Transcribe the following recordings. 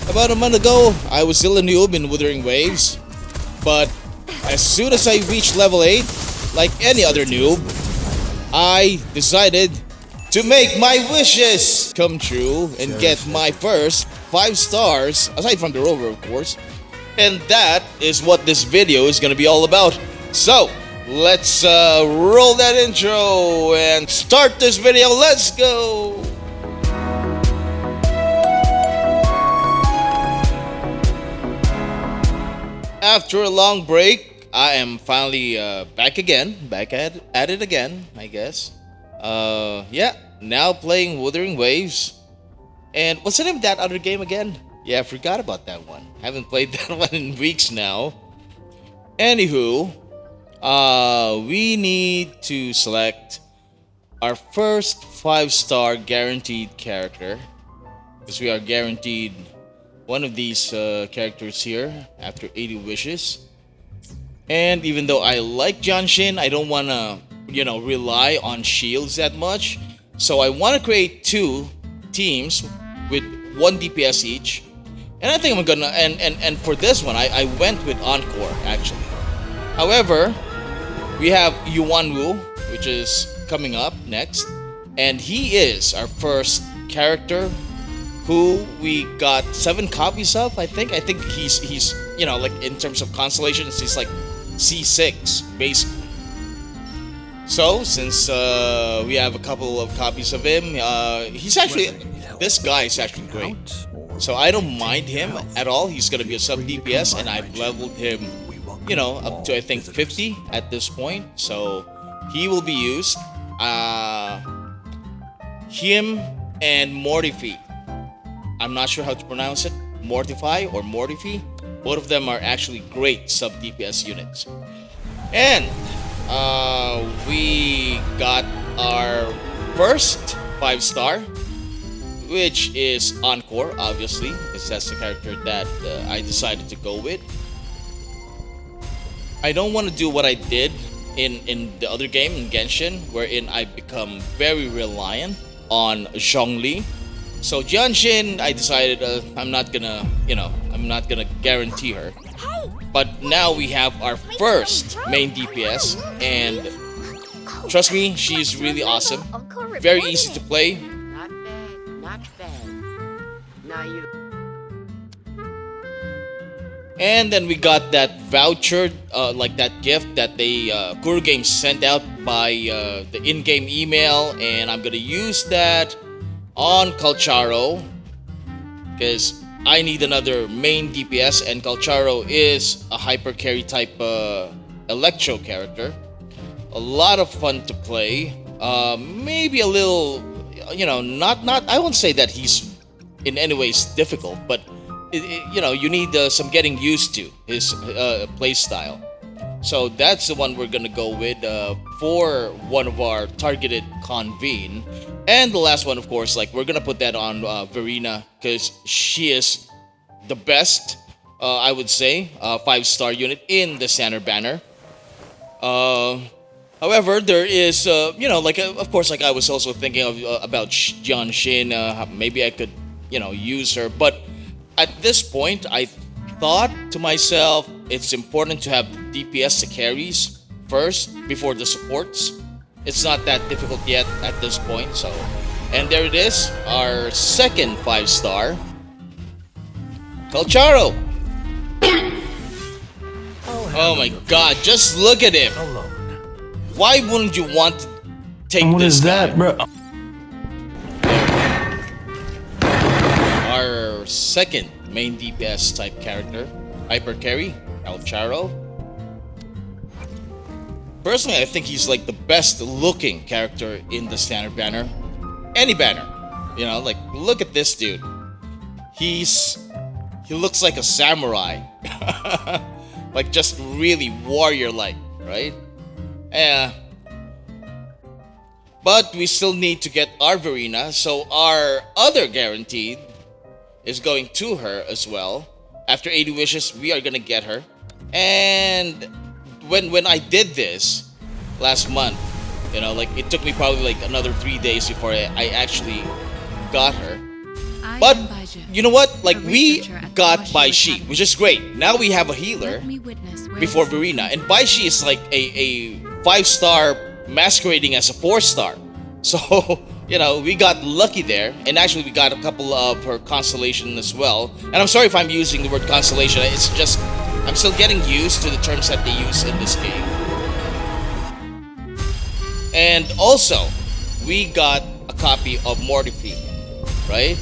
About a month ago, I was still a noob in Wuthering Waves, but as soon as I reached level 8, like any other noob, I decided to make my wishes come true and get my first 5 stars, aside from the rover of course. And that is what this video is gonna be all about. So, let's roll that intro and start this video. Let's go! After a long break, I am finally back at it again, I guess. Yeah, now playing Wuthering Waves. And what's the name of that other game again? Yeah, I forgot about that one. Haven't played that one in weeks now. Anywho, we need to select our first 5-star guaranteed character, because we are guaranteed one of these characters here after 80 wishes. And even though I like Jiyan, I don't want to, rely on shields that much. So I want to create 2 teams with 1 DPS each. And I think I'm gonna, and for this one, I went with Encore actually. However, we have Jiyan, which is coming up next. And he is our first character who we got 7 copies of, I think. I think he's like in terms of constellations, he's like C6 basically. So since we have a couple of copies of him, this guy is actually great. So I don't mind him at all. He's gonna be a sub DPS, and I've leveled him, up to I think 50 at this point. So he will be used. Him and Mortify. I'm not sure how to pronounce it. Mortify or Mortify. Both of them are actually great sub DPS units. And we got our first 5-star, which is Encore, obviously, because that's the character that I decided to go with. I don't want to do what I did in the other game, in Genshin, wherein I become very reliant on Zhongli. So Jiyan, I decided I'm not gonna guarantee her. But now we have our first main DPS, and trust me, she's really awesome. Very easy to play. Not bad. Now you. And then we got that voucher, like that gift that they Kuru Games sent out by the in-game email, and I'm gonna use that on Calcharo because I need another main DPS, and Calcharo is a hyper carry type electro character. A lot of fun to play. Maybe a little, not I won't say that he's in any ways difficult, but you need some getting used to his play style. So that's the one we're gonna go with for one of our targeted convene. And the last one, of course, we're gonna put that on Verina, because she is the best, I would say, 5-star unit in the standard banner. However, there is, of course, I was also thinking of about Jiyan. Maybe I could, use her. But at this point, I thought to myself, it's important to have DPS to carries first before the supports. It's not that difficult yet at this point. So, and there it is, our second 5-star, Calcharo. Oh my God! Just look at him. Why wouldn't you want to take what this is guy? that, bro? Our second main DPS type character, hyper carry, Calcharo. Personally, I think he's like the best looking character in the standard banner. Any banner. Look at this dude. He looks like a samurai. Just really warrior-like, right? Yeah. But we still need to get our Verina, so our other guaranteed is going to her as well. After 80 wishes, we are gonna get her. And when I did this last month, it took me probably another 3 days before I actually got her. But you know what? Like, we got Baishi, which is great. Now we have a healer before Verina. And Baishi is like a 5-star masquerading as a 4-star. So, we got lucky there. And actually, we got a couple of her constellation as well. And I'm sorry if I'm using the word constellation. It's just, I'm still getting used to the terms that they use in this game. And also, we got a copy of Mortifi, right?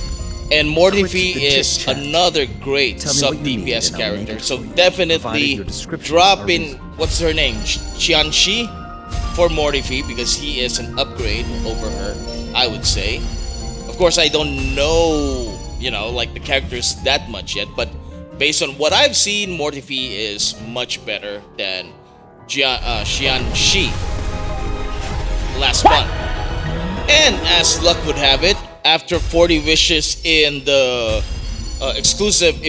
And Mortifi is another great sub DPS character. So definitely drop in, what's her name? Jiyan for Mortifi, because he is an upgrade over her, I would say. Of course, I don't know, like the characters that much yet, but based on what I've seen, Mortifi is much better than Jiyan. Last one. And as luck would have it, after 40 wishes in the exclusive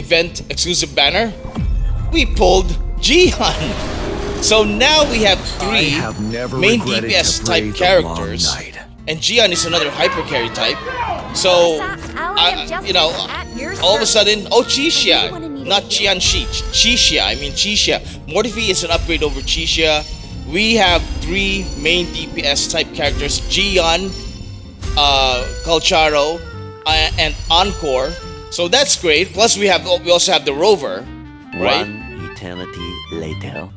banner, we pulled Jiyan. So now we have 3 main DPS type characters, and Jiyan is another hyper carry type. So, all of a sudden, Chisha, not Jiyan Chisha, I mean Chisha. Mortifi is an upgrade over Chisha. We have 3 main DPS type characters: Jiyan, Calcharo, and Encore. So that's great. Plus we also have the Rover, right? One eternity later.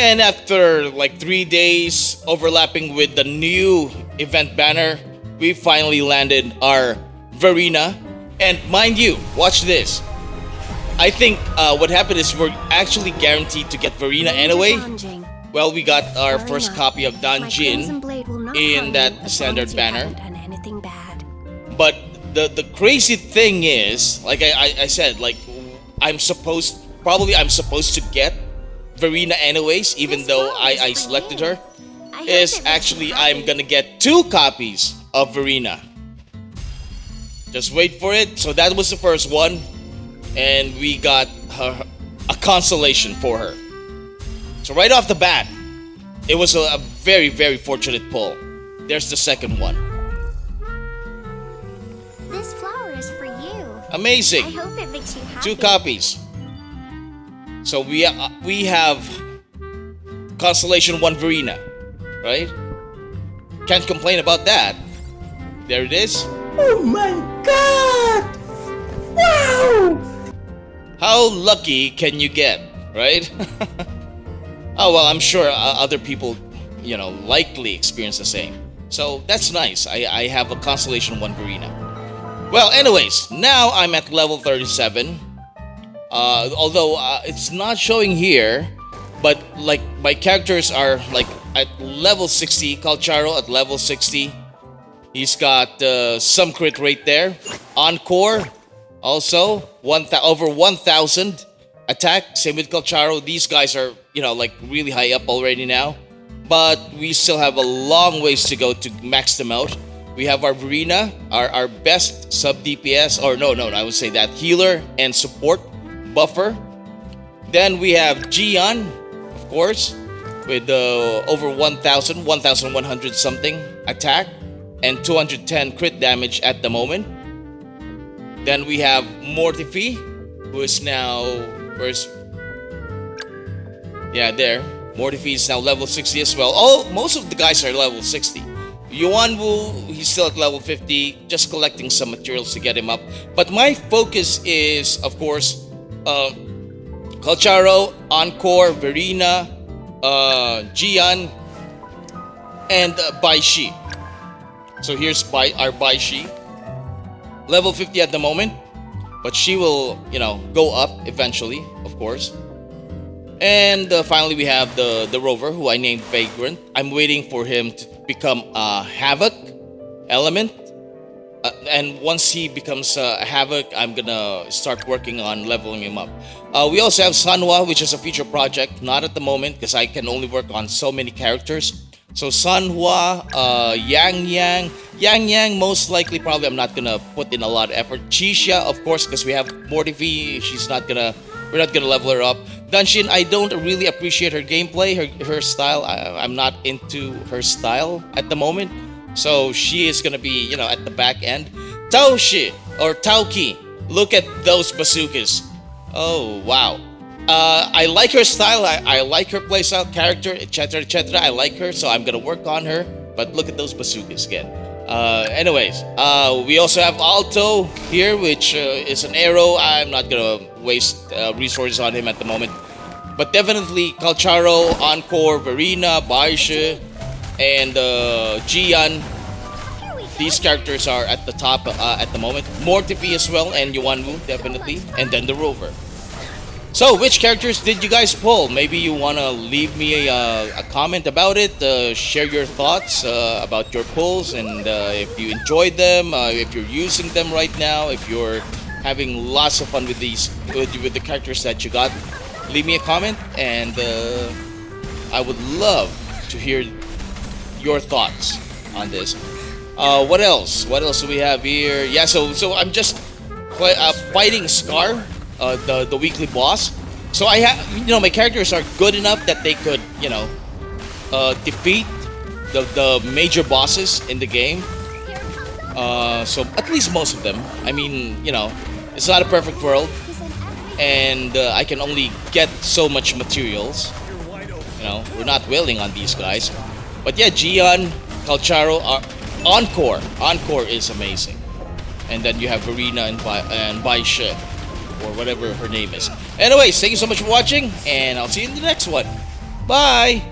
And after like 3 days overlapping with the new event banner, we finally landed our Verina. And mind you, watch this. I think what happened is we're actually guaranteed to get Verina anyway. Well, we got our first copy of Danjin in that standard banner. But the crazy thing is, like I said, like I'm supposed to get Verina anyways, even though I selected her. Is actually I'm gonna get 2 copies of Verina. Just wait for it. So that was the first one, and we got her a consolation for her. So right off the bat, it was a very, very fortunate pull. There's the second one. This flower is for you. Amazing. I hope it makes you happy. 2 copies. So we have constellation 1 Verina, right? Can't complain about that. There it is. Oh my god! Wow! How lucky can you get, right? Oh, well, I'm sure other people, likely experience the same. So that's nice. I have a constellation 1 Verina. Well, anyways, now I'm at level 37. Although it's not showing here, but like my characters are like at level 60. Calcharo at level 60. He's got some crit rate there. Encore also over 1,000 attack. Same with Calcharo. These guys are like really high up already now, but we still have a long ways to go to max them out. We have our Verina, our best sub DPS, or no, I would say that healer and support buffer. Then we have Jiyan, of course, with over 1,100 something attack and 210 crit damage at the moment. Then we have Mortifi, who is now there. Mortifi is now level 60 as well. Most of the guys are level 60. Yuanwu, he's still at level 50, just collecting some materials to get him up. But my focus is, of course, Calcharo, Encore, Verina, Jiyan, and Baishi. So here's our Baishi. Level 50 at the moment, but she will, go up eventually, of course. And finally, we have the Rover, who I named Vagrant. I'm waiting for him to become a Havoc element. And once he becomes a Havoc, I'm gonna start working on leveling him up. We also have Sanhua, which is a future project. Not at the moment, because I can only work on so many characters. So Sanhua, Yang, most likely, probably I'm not gonna put in a lot of effort. Chisha, of course, because we have Mortifi. We're not gonna level her up. Danshin, I don't really appreciate her gameplay, her style. I'm not into her style at the moment. So she is gonna be, at the back end. Taushi or Tauki, Look at those bazookas. Oh, wow. I like her style. I like her playstyle, character, etc., etc. I like her, so I'm gonna work on her. But look at those bazookas again. Anyways, we also have Alto here, which is an arrow. I'm not gonna waste resources on him at the moment. But definitely Calcharo, Encore, Verina, Baisha, and Jiyan. These characters are at the top at the moment. More TP as well, and Yuanwu definitely, and then the Rover. So, which characters did you guys pull? Maybe you wanna leave me a comment about it. Share your thoughts about your pulls, and if you enjoyed them, if you're using them right now, if you're having lots of fun with these with the characters that you got. Leave me a comment, and I would love to hear your thoughts on this. What else? What else do we have here? Yeah, so I'm just fighting Scar, the weekly boss. So I have, my characters are good enough that they could, defeat the major bosses in the game. So at least most of them. I mean, it's not a perfect world, and I can only get so much materials. We're not willing on these guys. But yeah, Jiyan, Calcharo, Encore is amazing. And then you have Verina and Baisha, or whatever her name is. Anyways, thank you so much for watching, and I'll see you in the next one. Bye!